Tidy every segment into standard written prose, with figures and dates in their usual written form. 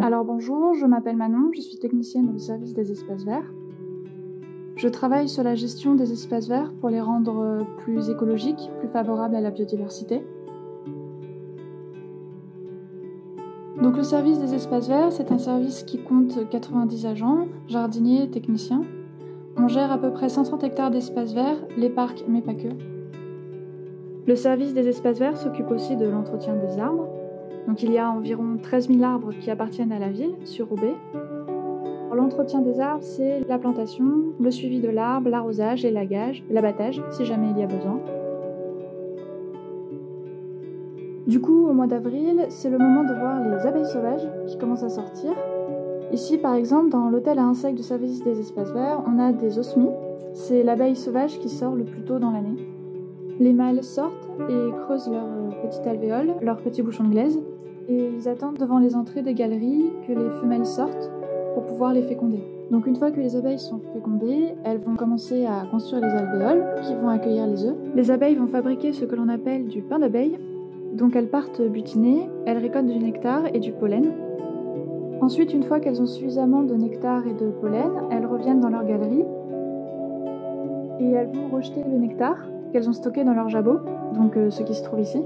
Alors bonjour, je m'appelle Manon, je suis technicienne au service des espaces verts. Je travaille sur la gestion des espaces verts pour les rendre plus écologiques, plus favorables à la biodiversité. Donc le service des espaces verts, c'est un service qui compte 90 agents, jardiniers, techniciens. On gère à peu près 130 hectares d'espaces verts, les parcs, mais pas que. Le service des espaces verts s'occupe aussi de l'entretien des arbres. Donc il y a environ 13 000 arbres qui appartiennent à la ville, sur Roubaix. L'entretien des arbres, c'est la plantation, le suivi de l'arbre, l'arrosage, l'élagage, l'abattage, si jamais il y a besoin. Du coup, au mois d'avril, c'est le moment de voir les abeilles sauvages qui commencent à sortir. Ici, par exemple, dans l'hôtel à insectes du service des espaces verts, on a des osmies. C'est l'abeille sauvage qui sort le plus tôt dans l'année. Les mâles sortent et creusent leur petit alvéole, leur petit bouchon de glaise, et ils attendent devant les entrées des galeries que les femelles sortent pour pouvoir les féconder. Donc une fois que les abeilles sont fécondées, elles vont commencer à construire les alvéoles qui vont accueillir les œufs. Les abeilles vont fabriquer ce que l'on appelle du pain d'abeille. Donc elles partent butiner, elles récoltent du nectar et du pollen. Ensuite, une fois qu'elles ont suffisamment de nectar et de pollen, elles reviennent dans leur galerie et elles vont rejeter le nectar qu'elles ont stocké dans leur jabot, donc ce qui se trouve ici.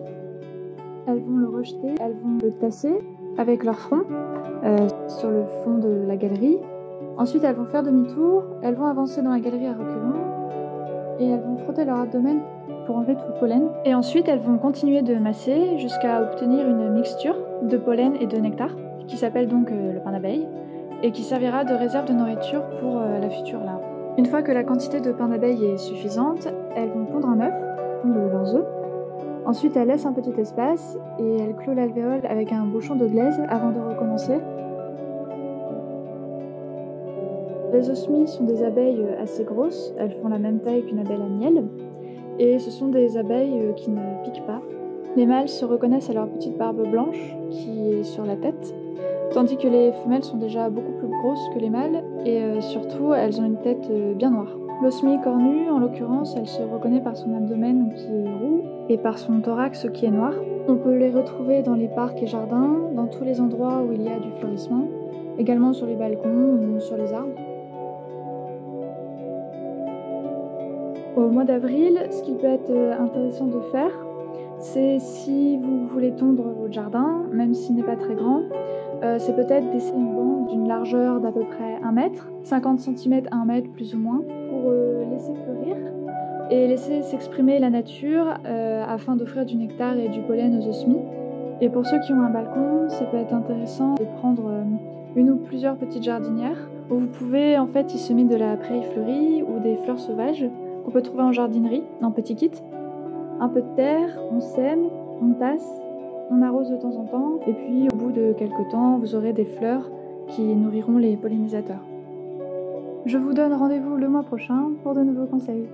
Elles vont le rejeter, elles vont le tasser avec leur front sur le fond de la galerie. Ensuite, elles vont faire demi-tour, elles vont avancer dans la galerie à reculons et elles vont frotter leur abdomen pour enlever tout le pollen. Et ensuite, elles vont continuer de masser jusqu'à obtenir une mixture de pollen et de nectar qui s'appelle donc le pain d'abeille et qui servira de réserve de nourriture pour la future larve. Une fois que la quantité de pain d'abeille est suffisante, elles vont pondre un œuf, pondre leurs œufs. Ensuite, elles laissent un petit espace et elles clouent l'alvéole avec un bouchon de glaise avant de recommencer. Les osmies sont des abeilles assez grosses, elles font la même taille qu'une abeille à miel, et ce sont des abeilles qui ne piquent pas. Les mâles se reconnaissent à leur petite barbe blanche qui est sur la tête, tandis que les femelles sont déjà beaucoup plus grosses que les mâles, et surtout elles ont une tête bien noire. L'osmie cornue, en l'occurrence, elle se reconnaît par son abdomen qui est roux et par son thorax qui est noir. On peut les retrouver dans les parcs et jardins, dans tous les endroits où il y a du fleurissement, également sur les balcons ou sur les arbres. Au mois d'avril, ce qui peut être intéressant de faire, c'est si vous voulez tondre votre jardin, même s'il n'est pas très grand, c'est peut-être d'essayer une bande d'une largeur d'à peu près 1 mètre, 50 cm à 1 mètre plus ou moins, pour laisser fleurir et laisser s'exprimer la nature afin d'offrir du nectar et du pollen aux osmies. Et pour ceux qui ont un balcon, ça peut être intéressant de prendre une ou plusieurs petites jardinières où vous pouvez en fait y semer de la prairie fleurie ou des fleurs sauvages qu'on peut trouver en jardinerie, en petits kits. Un peu de terre, on sème, on tasse, on arrose de temps en temps, et puis au bout de quelques temps, vous aurez des fleurs qui nourriront les pollinisateurs. Je vous donne rendez-vous le mois prochain pour de nouveaux conseils.